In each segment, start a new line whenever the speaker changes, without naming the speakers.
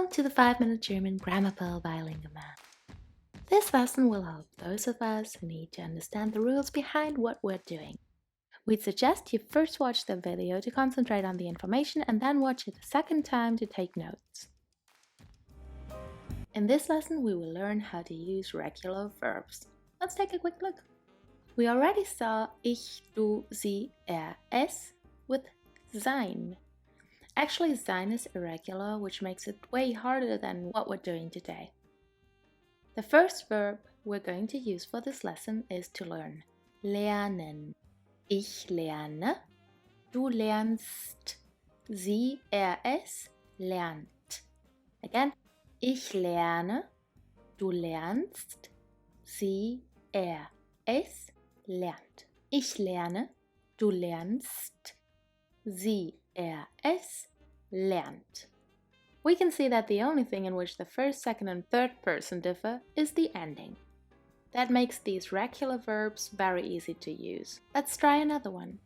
Welcome to the 5-Minute German Grammar Pearl by Lingaman. This lesson will help those of us who need to understand the rules behind what we're doing. We'd suggest you first watch the video to concentrate on the information and then watch it a second time to take notes. In this lesson, we will learn how to use regular verbs. Let's take a quick look. We already saw ich, du, sie, es with sein. Actually, sein is irregular, which makes it way harder than what we're doing today. The first verb we're going to use for this lesson is to learn. Lernen. Ich lerne. Du lernst. Sie, es lernt. Again. Ich lerne. Du lernst. Sie, es lernt. Ich lerne. Du lernst. Sie, es lernt. We can see that the only thing in which the first, second, and third person differ is the ending. That makes these regular verbs very easy to use. Let's try another one.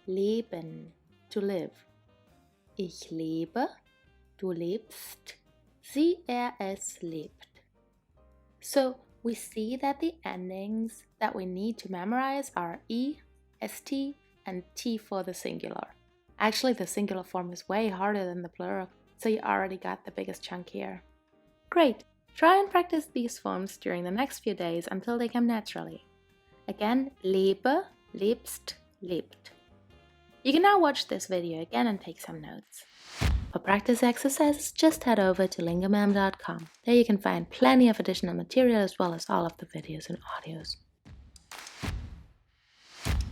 Leben, to live. Ich lebe, du lebst, sie, es lebt. So we see that the endings that we need to memorize are e, st, and t for the singular. Actually, the singular form is way harder than the plural, so you already got the biggest chunk here. Great! Try and practice these forms during the next few days until they come naturally. Again, lebe, lebst, lebt. You can now watch this video again and take some notes. For practice exercises, just head over to lingamam.com. There you can find plenty of additional material as well as all of the videos and audios.